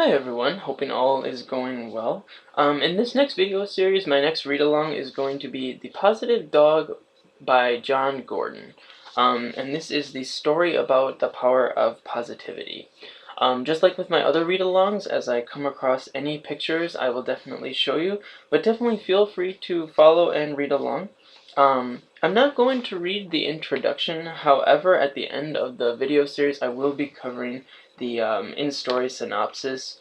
Hi everyone, hoping all is going well. In this next video series, my next read-along is going to be The Positive Dog by John Gordon. And this is the story about the power of positivity. Just like with my other read-alongs, as I come across any pictures, I will definitely show you, but definitely feel free to follow and read along. I'm not going to read the introduction, however, at the end of the video series, I will be covering the in-story synopsis,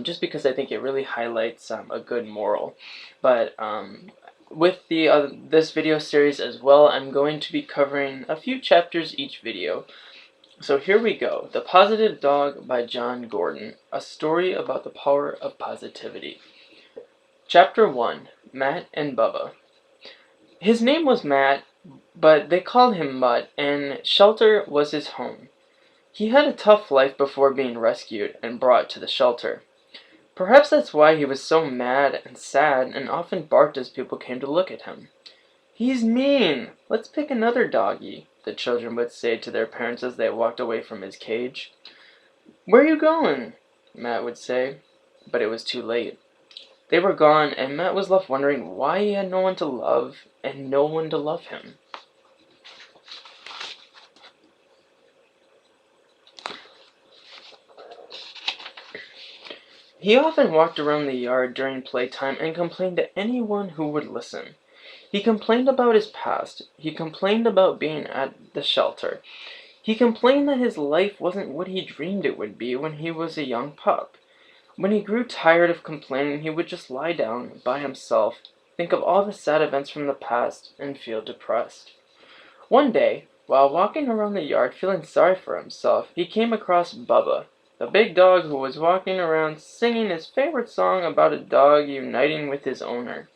just because I think it really highlights a good moral. But with this video series as well, I'm going to be covering a few chapters each video. So here we go. The Positive Dog by John Gordon, a story about the power of positivity. Chapter 1, Matt and Bubba. His name was Matt, but they called him Mutt, and shelter was his home. He had a tough life before being rescued and brought to the shelter. Perhaps that's why he was so mad and sad and often barked as people came to look at him. "He's mean! Let's pick another doggy," the children would say to their parents as they walked away from his cage. "Where are you going?" Matt would say, but it was too late. They were gone, and Matt was left wondering why he had no one to love and no one to love him. He often walked around the yard during playtime and complained to anyone who would listen. He complained about his past. He complained about being at the shelter. He complained that his life wasn't what he dreamed it would be when he was a young pup. When he grew tired of complaining, he would just lie down by himself, think of all the sad events from the past, and feel depressed. One day, while walking around the yard feeling sorry for himself, he came across Bubba, the big dog who was walking around singing his favorite song about a dog uniting with his owner.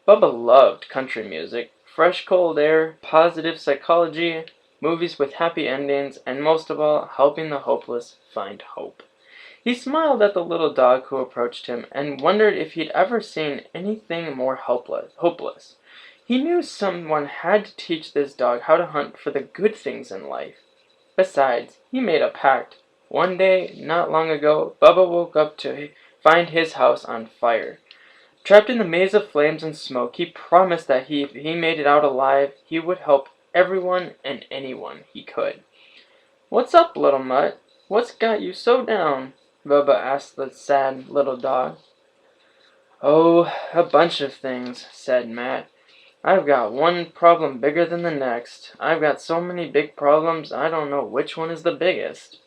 Bubba loved country music, fresh cold air, positive psychology, movies with happy endings, and most of all, helping the hopeless find hope. He smiled at the little dog who approached him and wondered if he'd ever seen anything more hopeless. He knew someone had to teach this dog how to hunt for the good things in life. Besides, he made a pact. One day, not long ago, Bubba woke up to find his house on fire. Trapped in the maze of flames and smoke, he promised that if he made it out alive, he would help everyone and anyone he could. "What's up, little mutt? What's got you so down?" Bubba asked the sad little dog. "Oh, a bunch of things," said Matt. "I've got one problem bigger than the next. I've got so many big problems, I don't know which one is the biggest."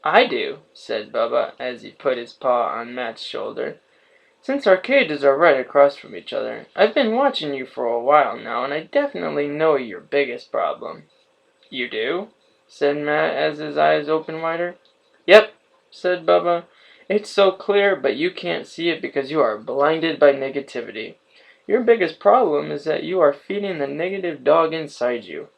"I do," said Bubba as he put his paw on Matt's shoulder. "Since our cages are right across from each other, I've been watching you for a while now, and I definitely know your biggest problem." "You do?" said Matt as his eyes opened wider. "Yep," said Bubba. "It's so clear, but you can't see it because you are blinded by negativity. Your biggest problem is that you are feeding the negative dog inside you.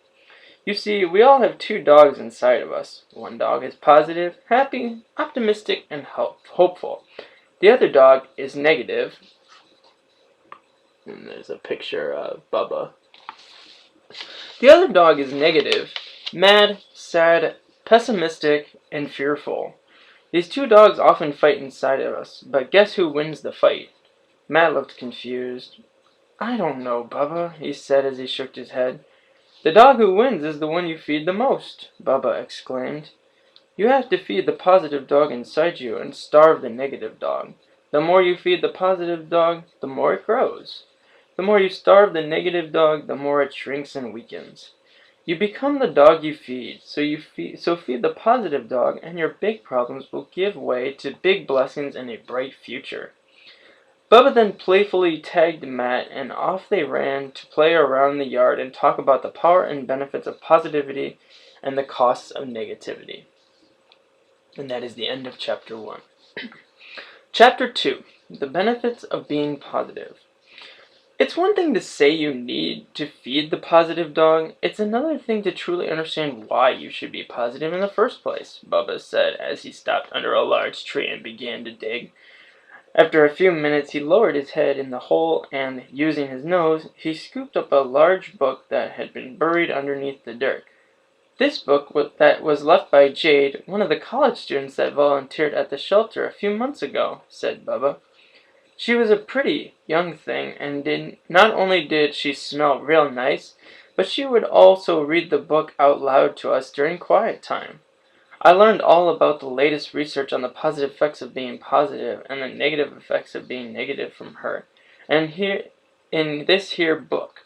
You see, we all have two dogs inside of us. One dog is positive, happy, optimistic, and hopeful. The other dog is negative." And there's a picture of Bubba. "The other dog is negative, mad, sad, pessimistic, and fearful. These two dogs often fight inside of us, but guess who wins the fight?" Matt looked confused. "I don't know, Bubba," he said as he shook his head. "The dog who wins is the one you feed the most," Bubba exclaimed. "You have to feed the positive dog inside you and starve the negative dog. The more you feed the positive dog, the more it grows. The more you starve the negative dog, the more it shrinks and weakens. You become the dog you feed, so feed the positive dog and your big problems will give way to big blessings and a bright future." Bubba then playfully tagged Matt, and off they ran to play around the yard and talk about the power and benefits of positivity and the costs of negativity. And that is the end of Chapter 1. Chapter 2. The Benefits of Being Positive. It's one thing to say you need to feed the positive dog. It's another thing to truly understand why you should be positive in the first place, Bubba said as he stopped under a large tree and began to dig. After a few minutes, he lowered his head in the hole and, using his nose, he scooped up a large book that had been buried underneath the dirt. This book that was left by Jade, one of the college students that volunteered at the shelter a few months ago," said Bubba. "She was a pretty young thing, and not only did she smell real nice, but she would also read the book out loud to us during quiet time. I learned all about the latest research on the positive effects of being positive and the negative effects of being negative from her, and here in this here book.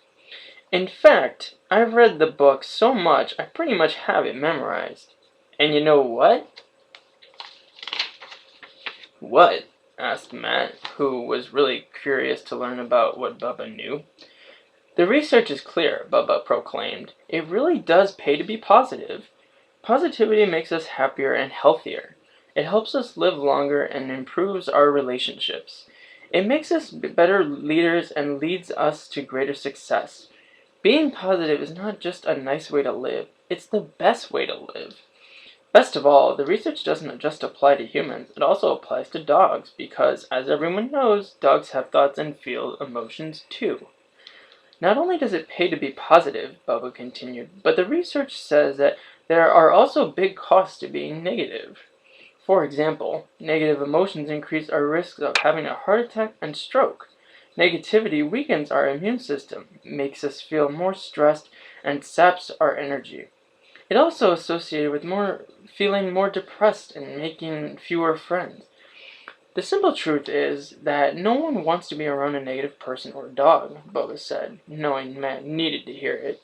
In fact, I've read the book so much I pretty much have it memorized. And you know what?" "What?" asked Matt, who was really curious to learn about what Bubba knew. "The research is clear," Bubba proclaimed. "It really does pay to be positive. Positivity makes us happier and healthier. It helps us live longer and improves our relationships. It makes us better leaders and leads us to greater success. Being positive is not just a nice way to live, it's the best way to live. Best of all, the research doesn't just apply to humans, it also applies to dogs, because, as everyone knows, dogs have thoughts and feel emotions too. Not only does it pay to be positive," Bubba continued, "but the research says that there are also big costs to being negative. For example, negative emotions increase our risks of having a heart attack and stroke. Negativity weakens our immune system, makes us feel more stressed, and saps our energy. It also associated with feeling more depressed and making fewer friends. The simple truth is that no one wants to be around a negative person or dog," Bubba said, knowing Matt needed to hear it.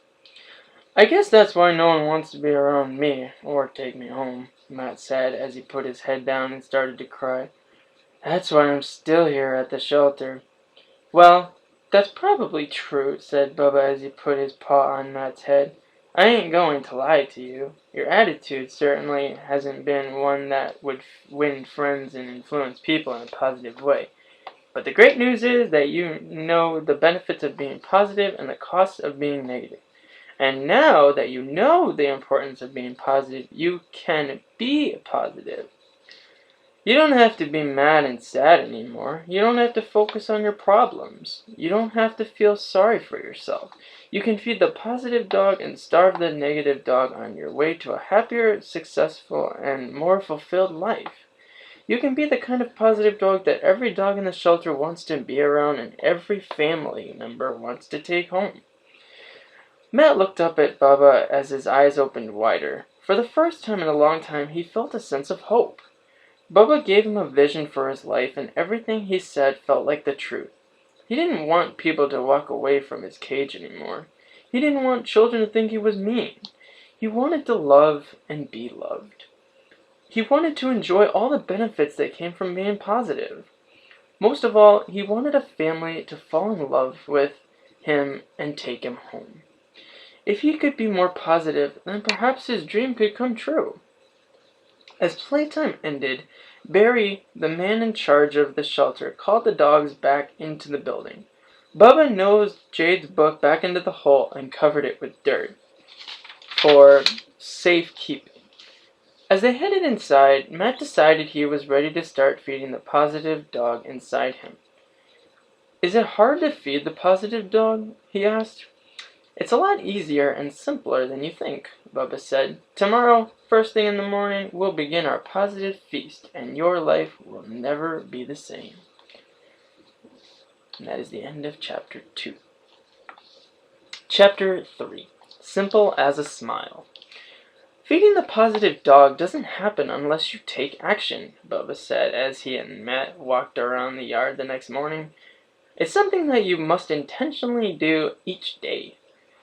"I guess that's why no one wants to be around me, or take me home," Matt said as he put his head down and started to cry. "That's why I'm still here at the shelter." "Well, that's probably true," said Bubba as he put his paw on Matt's head. "I ain't going to lie to you. Your attitude certainly hasn't been one that would win friends and influence people in a positive way. But the great news is that you know the benefits of being positive and the costs of being negative. And now that you know the importance of being positive, you can be positive. You don't have to be mad and sad anymore. You don't have to focus on your problems. You don't have to feel sorry for yourself. You can feed the positive dog and starve the negative dog on your way to a happier, successful, and more fulfilled life. You can be the kind of positive dog that every dog in the shelter wants to be around and every family member wants to take home." Matt looked up at Bubba as his eyes opened wider. For the first time in a long time, he felt a sense of hope. Bubba gave him a vision for his life, and everything he said felt like the truth. He didn't want people to walk away from his cage anymore. He didn't want children to think he was mean. He wanted to love and be loved. He wanted to enjoy all the benefits that came from being positive. Most of all, he wanted a family to fall in love with him and take him home. If he could be more positive, then perhaps his dream could come true. As playtime ended, Barry, the man in charge of the shelter, called the dogs back into the building. Bubba nosed Jade's book back into the hole and covered it with dirt for safekeeping. As they headed inside, Matt decided he was ready to start feeding the positive dog inside him. "Is it hard to feed the positive dog?" he asked. "It's a lot easier and simpler than you think," Bubba said. "Tomorrow, first thing in the morning, we'll begin our positive feast, and your life will never be the same." And that is the end of Chapter 2. Chapter 3. Simple as a Smile. "Feeding the positive dog doesn't happen unless you take action," Bubba said as he and Matt walked around the yard the next morning. "It's something that you must intentionally do each day.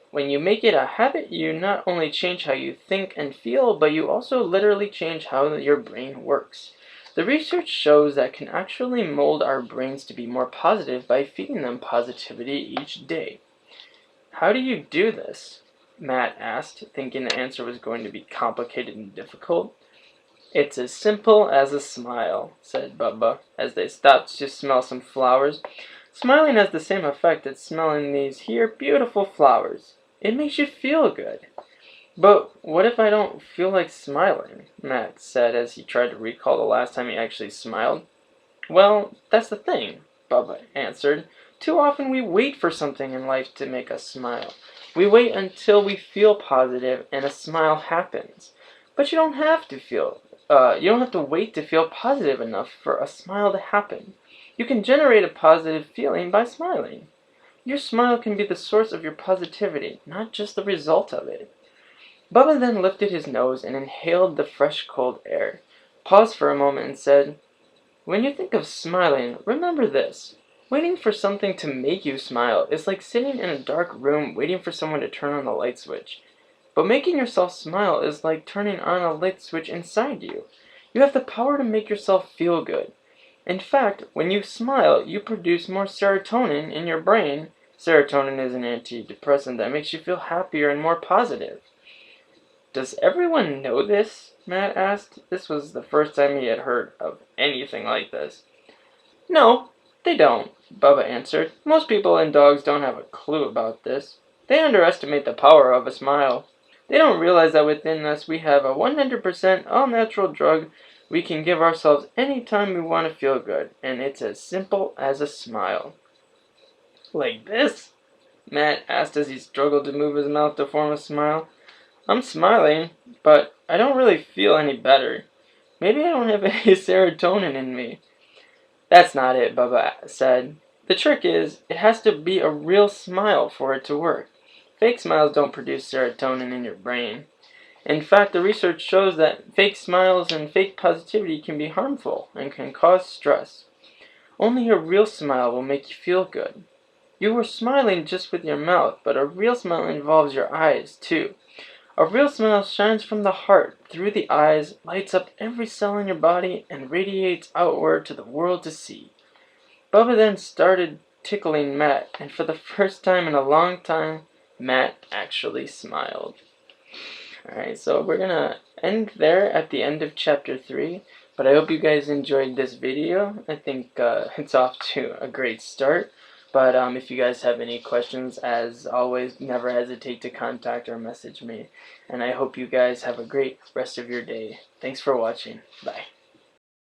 When you make it a habit, you not only change how you think and feel, but you also literally change how your brain works. The research shows that can actually mold our brains to be more positive by feeding them positivity each day." "How do you do this?" Matt asked, thinking the answer was going to be complicated and difficult. "It's as simple as a smile," said Bubba, as they stopped to smell some flowers. "Smiling has the same effect as smelling these here beautiful flowers. It makes you feel good." "But what if I don't feel like smiling?" Matt said as he tried to recall the last time he actually smiled. "Well, that's the thing," Bubba answered. "Too often we wait for something in life to make us smile. We wait until we feel positive and a smile happens. But you don't have to wait to feel positive enough for a smile to happen. You can generate a positive feeling by smiling. Your smile can be the source of your positivity, not just the result of it. Bubba then lifted his nose and inhaled the fresh cold air, paused for a moment and said, "When you think of smiling, remember this. Waiting for something to make you smile is like sitting in a dark room waiting for someone to turn on the light switch. But making yourself smile is like turning on a light switch inside you. You have the power to make yourself feel good. In fact, when you smile, you produce more serotonin in your brain. Serotonin is an antidepressant that makes you feel happier and more positive." "Does everyone know this?" Matt asked. This was the first time he had heard of anything like this. "No, they don't," Bubba answered. "Most people and dogs don't have a clue about this. They underestimate the power of a smile. They don't realize that within us we have a 100% all-natural drug we can give ourselves anytime we want to feel good, and it's as simple as a smile." "Like this?" Matt asked as he struggled to move his mouth to form a smile. "I'm smiling, but I don't really feel any better. Maybe I don't have any serotonin in me." "That's not it," Bubba said. "The trick is, it has to be a real smile for it to work. Fake smiles don't produce serotonin in your brain. In fact, the research shows that fake smiles and fake positivity can be harmful and can cause stress. Only a real smile will make you feel good. You are smiling just with your mouth, but a real smile involves your eyes, too. A real smile shines from the heart, through the eyes, lights up every cell in your body, and radiates outward to the world to see." Bubba then started tickling Matt, and for the first time in a long time, Matt actually smiled. Alright, so we're gonna end there at the end of chapter 3, but I hope you guys enjoyed this video. I think it's off to a great start. But if you guys have any questions, as always, never hesitate to contact or message me. And I hope you guys have a great rest of your day. Thanks for watching. Bye.